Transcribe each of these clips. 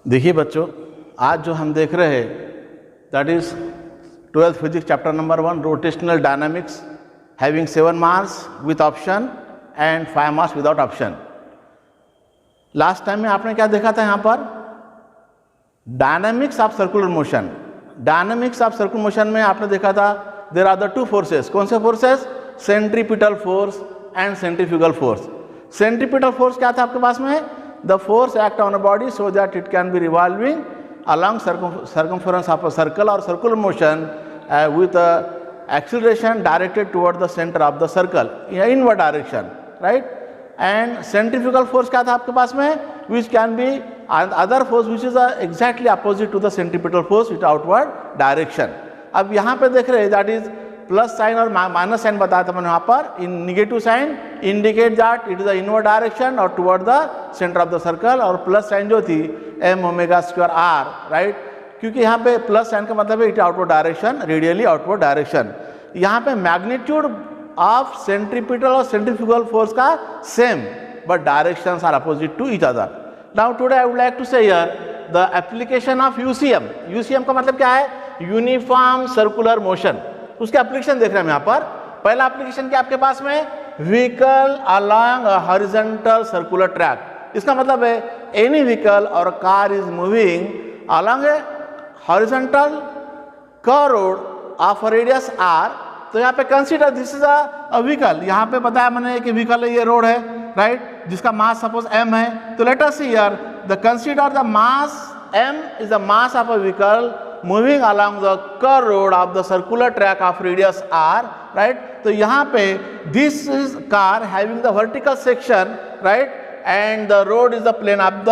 देखिए बच्चों, आज जो हम देख रहे हैं that is 12th physics chapter number 1 rotational dynamics having 7 marks with option and 5 marks without option. Last time में आपने क्या देखा था? यहाँ पर dynamics of circular motion. Dynamics of circular motion में आपने देखा था there are the two forces. कौन से forces? Centripetal force and centrifugal force. Centripetal force क्या था आपके पास में? The force act on a body so that it can be revolving along circumference of a circle or circular motion with a acceleration directed toward the center of the circle in inward direction, right? And centrifugal force क्या था आपके पास में? Which can be other force which is exactly opposite to the centripetal force with outward direction. अब यहाँ पे देख रहे हैं that is प्लस साइन और माइनस साइन बताया था मैंने यहाँ पर। In negative sign indicate that it is the inward direction और toward the centre of the circle, और प्लस साइन जो थी M omega square R, right? क्योंकि यहाँ पे प्लस साइन का मतलब है it outward direction, radially outward direction. यहाँ पे मैग्नीट्यूड ऑफ सेंट्रीपिटल और सेंट्रीफ्यूगल फोर्स का same but directions are opposite to each other. Now today I would like to say here the application of UCM. UCM का मतलब क्या है? Uniform circular motion. उसके application देख रहे हैं हम यहाँ पर। पहला एप्लीकेशन क्या आपके पास में? Vehicle along a horizontal circular track. इसका मतलब है एनी व्हीकल और car is moving along a horizontal curve road of radius R. तो यहाँ पे consider this is a vehicle. यहाँ पे बताया मैंने कि व्हीकल है, ये रोड है, राइट? जिसका मास सपोज m है। तो late us see here the consider the mass m is the mass of a vehicle moving along the curved road of the circular track of radius r, right? तो यहाँ पे this is car having the vertical section, right? And the road is the plane of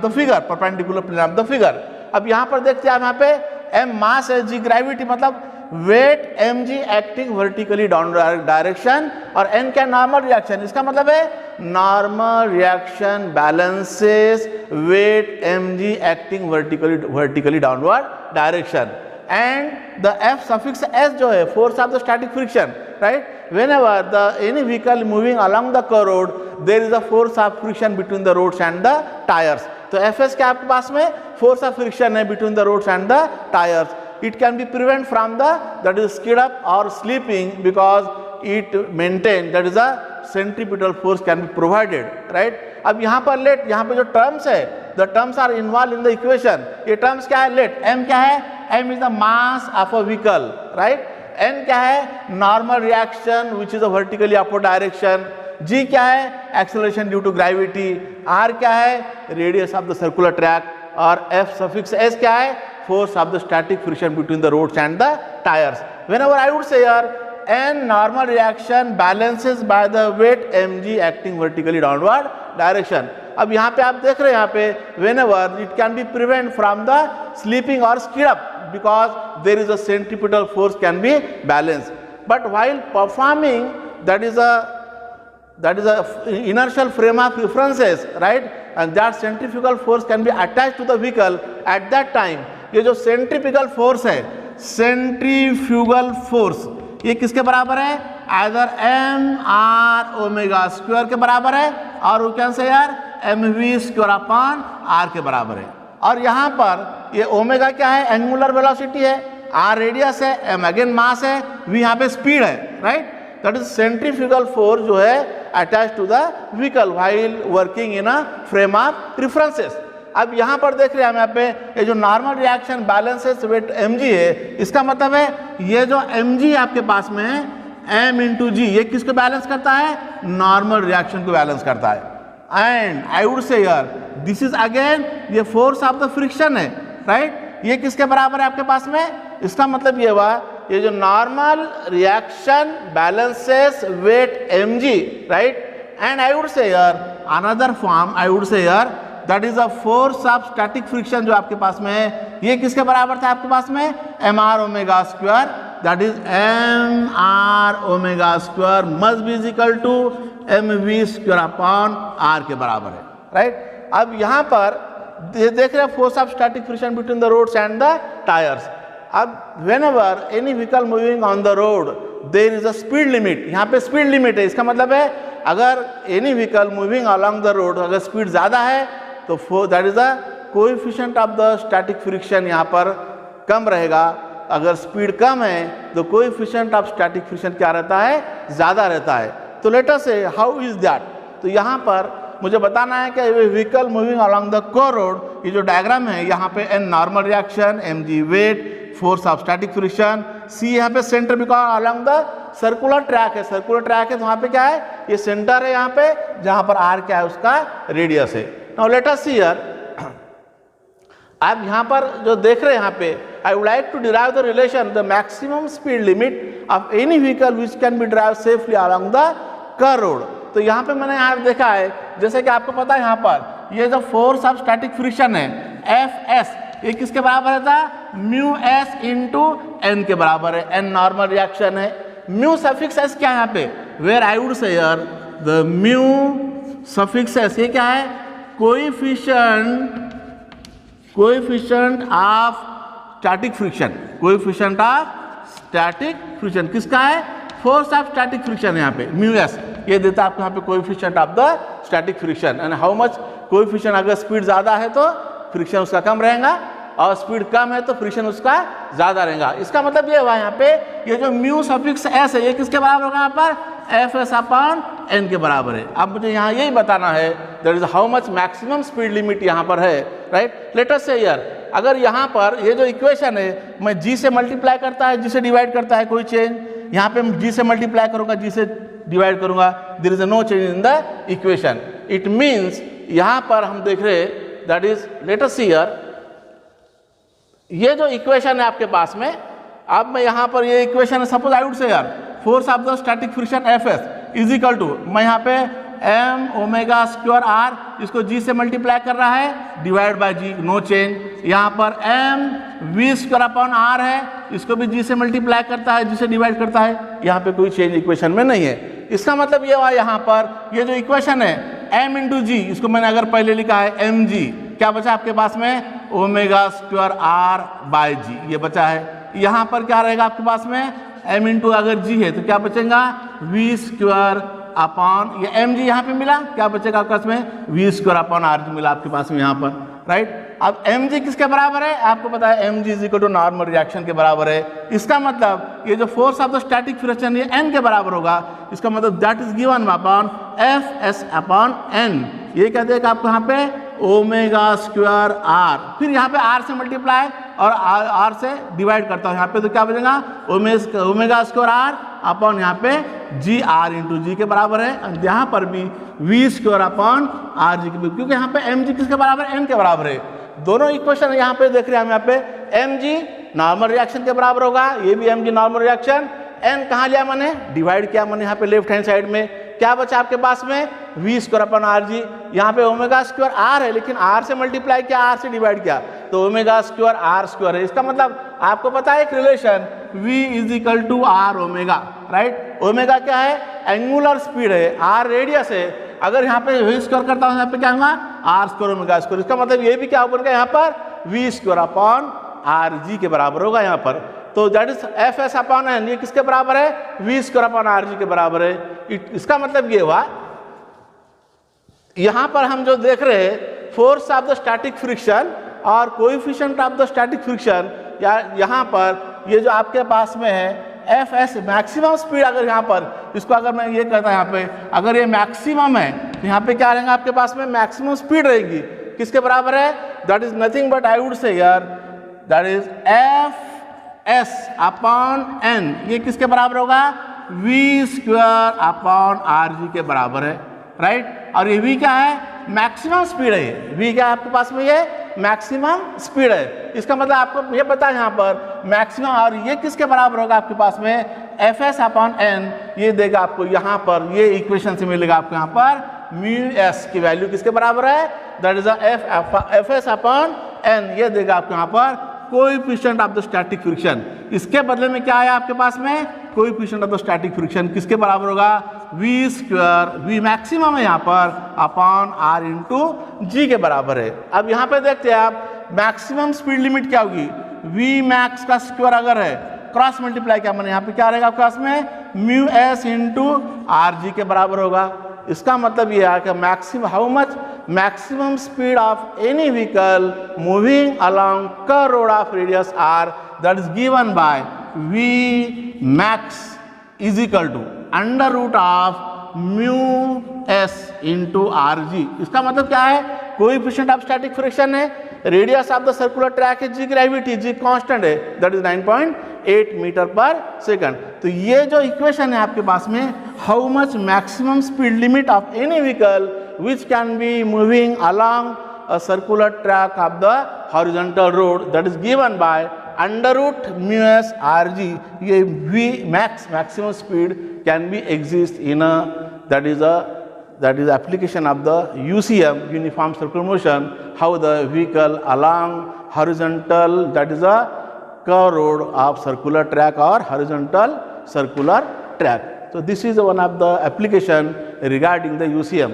the figure, perpendicular plane of the figure. अब यहाँ पर देखते हैं आप, यहाँ पे m mass है, g gravity, मतलब weight mg acting vertically downward direction, और n क्या? Normal reaction. इसका मतलब है normal reaction balances weight mg acting vertically downward direction, and the f suffix s जो है force of the static friction, right? Whenever any vehicle moving along the curved road there is a force of friction between the roads and the tires. तो fs क्या आपके पास में? force of friction है between the roads and the tires. It can be prevent from that is skid up or slipping because it maintain that is a centripetal force can be provided, right? अब यहाँ पर late, यहाँ पे जो terms है the terms are involved in the equation. ये terms क्या है? लेट m क्या है? m is the mass of a vehicle, right? n क्या है? normal reaction which is a vertically upward direction. g क्या है? acceleration due to gravity. r क्या है? radius of the circular track. और f suffix s क्या है? force of the static friction between the roads and the tires. Whenever I would say here n normal reaction balances by the weight mg acting vertically downward direction. अब यहाँ पे आप देख रहे हैं, यहाँ पे whenever it can be prevent from the slipping or skid up because there is a centripetal force can be balanced. But while performing that is a inertial frame of references, right? And that centrifugal force can be attached to the vehicle at that time. ये जो centrifugal force है, centrifugal force, ये किसके बराबर है? Either M R omega square के बराबर है, और वो कैन से यार M V square upon R के बराबर है। और यहाँ पर ये ओमेगा क्या है? एंगुलर वेलोसिटी है, आर रेडियस है, एम अगेन मास है, वी यहाँ पे स्पीड है, right? That is centrifugal force जो है attach to the vehicle while working in a frame of references. अब यहाँ पर देख रहे हैं हम, यहाँ पे ये जो normal reaction balances weight mg है, इसका मतलब है ये जो mg आपके पास में है m इंटू जी, ये किसको बैलेंस करता है? नॉर्मल रिएक्शन को बैलेंस करता है। And I would say here this is again ये फोर्स ऑफ द फ्रिक्शन है, राइट? ये किसके बराबर है आपके पास में? इसका मतलब ये हुआ ये जो normal reaction balances weight mg, right? And I would say here another form, I would say here that is a force of static friction जो आपके पास में है, ये किसके बराबर था आपके पास में? M R omega square, that is M R omega square must be is equal to M V square upon R के बराबर है, राइट? अब यहाँ पर देख रहे हैं force of static friction between the roads and the tyres. अब whenever any vehicle moving on the road there is a speed limit. यहाँ पे स्पीड लिमिट है, इसका मतलब है अगर any vehicle moving along the road अगर स्पीड ज़्यादा है तो that is the coefficient of the static friction यहाँ पर कम रहेगा। अगर स्पीड कम है तो कोएफिशिएंट ऑफ स्टैटिक फ्रिक्शन क्या रहता है, ज़्यादा रहता है। तो लेट अस से हाउ इज दैट। तो यहाँ पर मुझे बताना है कि vehicle moving along the curve road, ये जो डायग्राम है यहाँ पे n normal reaction, mg weight, force of static friction, c यहाँ पे centre because along the circular track है, सर्कुलर ट्रैक है तो वहाँ पे क्या है, ये सेंटर है यहाँ पे, जहाँ पर r क्या है उसका रेडियस है। Now let us see here, आप यहाँ पर जो देख रहे हैं यहाँ पे, I would like to derive the relation the maximum speed limit of any vehicle which can be drive safely along the curve road. तो यहाँ पे मैंने यहाँ देखा है, जैसे कि आपको पता है यहाँ पर ये जो फोर्स ऑफ स्टैटिक फ्रिक्शन है Fs, ये किसके बराबर रहता है, म्यू एस इंटू एन के बराबर है। एन नॉर्मल रिएक्शन है, म्यू सफिक्स एस क्या है यहाँ पे, वेयर आई वुड से यार द म्यू सफिक्स एस, ये क्या है, coefficient of static friction, coefficient of static friction किसका है, फोर्स ऑफ स्टैटिक फ्रिक्शन यहाँ पे म्यू एस, ये देता है आपको यहाँ पे coefficient of the static friction. And how much coefficient, अगर स्पीड ज़्यादा है तो फ्रिक्शन उसका कम रहेगा और स्पीड कम है तो फ्रिक्शन उसका ज़्यादा रहेगा। इसका मतलब ये हुआ यहाँ पे, ये जो म्यू सफिक्स एस है ये किसके बराबर होगा यहाँ पर, एफ एस अपॉन एन के बराबर है। अब मुझे यहाँ यही बताना है that is how much maximum speed limit यहाँ पर है, राइट। लेट अस से हियर, अगर यहाँ पर ये जो इक्वेशन है मैं जी से मल्टीप्लाई करता है, जी से डिवाइड करता है, कोई चेंज, यहाँ पे जी से मल्टीप्लाई करूँगा, जी से डिवाइड करूँगा, there is no change in the equation. It means यहाँ पर हम देख रहे हैं that is, let us see here, ये जो इक्वेशन है आपके पास में, अब मैं यहाँ पर ये इक्वेशन है, सपोज आई वुड से यार force of the static friction F S is equal to, मैं यहाँ पे एम ओमेगा स्क्वायर आर, इसको जी से मल्टीप्लाई कर रहा है, divide by G, no change. यहाँ पर M V square upon R है, इसको भी जी से मल्टीप्लाई करता है, जी से डिवाइड करता है, यहाँ पे कोई चेंज इक्वेशन में नहीं है। इसका मतलब ये हुआ यहाँ पर ये जो इक्वेशन है m इंटू जी, इसको मैंने अगर पहले लिखा है एम जी, क्या बचा आपके पास में, ओमेगा स्क्वायर आर बाय जी, ये बचा है। यहाँ पर क्या रहेगा आपके पास में, m इंटू अगर जी है तो क्या बचेगा, वी स्क्वायर अपॉन, ये एम जी यहाँ पे मिला, क्या बचेगा आपके पास में, V square upon R G मिला आपके पास में यहाँ पर, राइट। अब एम जी किसके बराबर है, आपको पता है M G is equal to normal reaction के बराबर है। इसका मतलब ये जो force of the static friction ये एन के बराबर होगा, इसका मतलब that is given upon F S upon N, ये क्या देगा आपको यहाँ पे, ओमेगा स्क्वायर आर, फिर यहाँ पे आर से मल्टीप्लाई और आर से डिवाइड करता हूँ यहाँ पे, तो क्या बचेगा, ओमेगा स्क्वायर आर अपॉन यहाँ पे जी आर इंटू जी के बराबर है। यहाँ पर भी V square upon R G के, क्योंकि यहाँ पे एम जी किसके बराबर है, एन के बराबर है। दोनों इक्वेशन यहाँ पे देख रहे हैं हम, यहाँ पे एम जी नॉर्मल रिएक्शन के बराबर होगा, ये भी M G normal reaction, N कहाँ लिया मैंने, डिवाइड किया मैंने यहाँ पे लेफ्ट हैंड साइड में, क्या बचा आपके पास में, V square upon R G. यहाँ पे ओमेगा स्क्वायर आर है, लेकिन आर से मल्टीप्लाई किया, आर से डिवाइड किया, तो ओमेगा स्क्वायर आर स्क्वायर है। इसका मतलब आपको पता है एक relation, v is equal to R omega, right. Omega क्या है, एंगुलर स्पीड है, आर रेडियस है, अगर यहाँ पे वी स्क्वायर करता हूँ यहाँ पे क्या होगा, आर स्क्वायर ओमेगा स्क्वायर। इसका मतलब ये भी क्या होगा यहाँ पर, V square upon R G के बराबर होगा यहाँ पर। तो that is F S upon N, ये किसके बराबर है, V square upon R G के बराबर है। इसका मतलब ये हुआ, यहाँ पर हम जो देख रहे हैं force of the static friction और coefficient of the static friction, या यहाँ पर ये जो आपके पास में है एफ एस मैक्सिमम स्पीड, अगर यहाँ पर इसको अगर मैं ये कहता यहाँ पे, अगर ये मैक्सिमम है तो यहाँ पे क्या रहेगा आपके पास में, मैक्सिमम स्पीड रहेगी, किसके बराबर है, that is nothing but I would say यार that is F S upon N, ये किसके बराबर होगा, V square upon R G के बराबर है, राइट। और ये v क्या है, मैक्सिमम स्पीड है, v क्या है आपके पास में, ये मैक्सिमम स्पीड है। इसका मतलब आपको ये पता है यहाँ पर मैक्सिमम, और ये किसके बराबर होगा आपके पास में, एफ एस अपॉन एन, ये देगा आपको यहाँ पर, ये इक्वेशन से मिलेगा आपको यहाँ पर म्यू एस की वैल्यू किसके बराबर है, that is F S upon N, ये देगा आपको यहाँ पर coefficient of the static friction. इसके बदले में क्या है आपके पास में, coefficient of the static friction किसके बराबर होगा, वी स्क्वायर, वी मैक्सिमम है यहाँ पर, अपॉन आर इंटू जी के बराबर है। अब यहाँ पे देखते हैं आप मैक्सिमम स्पीड लिमिट क्या होगी, वी मैक्स का स्क्वायर अगर है, क्रॉस मल्टीप्लाई क्या मैंने यहाँ पे क्या रहेगा आपके पास में, mu S into R G के बराबर होगा। इसका मतलब ये है कि maximum, how much maximum speed of any vehicle moving along curved road of radius r, that is given by v max is equal to under root of mu S into R G. इसका मतलब क्या है, coefficient of static friction है, radius of the circular track है G gravity, G constant है, that is 9.8 metre per second. तो ये जो इक्वेशन है आपके पास में, how much maximum speed limit of any vehicle which can be moving along a circular track of the horizontal road, that is given by under root mu s r g। ये v max maximum speed can be exist in a that is application of the UCM, uniform circular motion, how the vehicle along horizontal, that is a curved road of circular track or horizontal circular track। So this is one of the application regarding the UCM।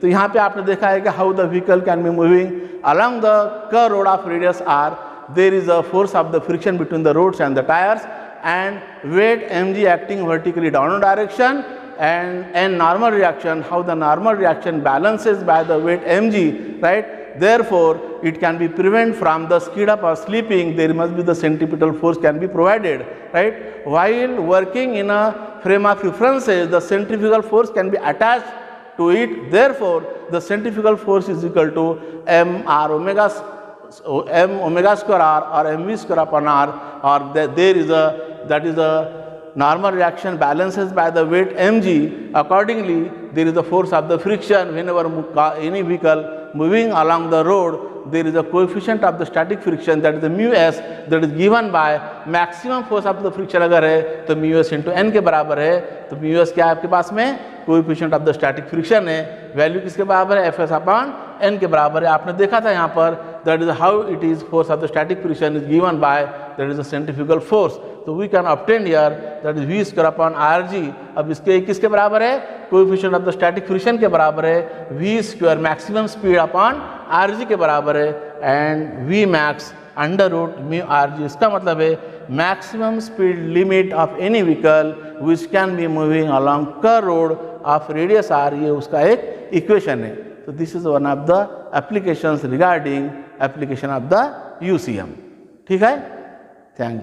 तो यहाँ पे आपने देखा है कि how the vehicle can be moving along the curve road of radius R, there is a force of the friction between the roads and the tyres and weight mg acting vertically downward direction and normal reaction, how the normal reaction balances by the weight mg, right? Therefore it can be prevent from the skid up or slipping, there must be the centripetal force can be provided, right? While working in a frame of references, the centrifugal force can be attached to it, therefore the centrifugal force is equal to m omega square r or mv square upon r, or there is a normal reaction balances by the weight mg, accordingly there is a force of the friction whenever any vehicle moving along the road, there is a coefficient of the static friction, that is the mu s, that is given by maximum force of the friction अगर है तो mu s into n के बराबर है। तो mu s क्या है आपके पास में, coefficient of the static friction है, वैल्यू किसके बराबर है, एफ एस अपॉन एन के बराबर है। आपने देखा था यहाँ पर, that is how it is force of the static friction is given by that is the centrifugal force. तो we can obtain here that is V square upon R G. अब इसके किसके बराबर है, coefficient of the static friction के बराबर है, V square maximum speed upon R G के बराबर है, and V max under root mu R G. इसका मतलब है maximum speed limit of any vehicle which can be moving along curve road of radius R, ये उसका एक equation है। तो this is one of the applications regarding application of the UCM। ठीक है, थैंक्स।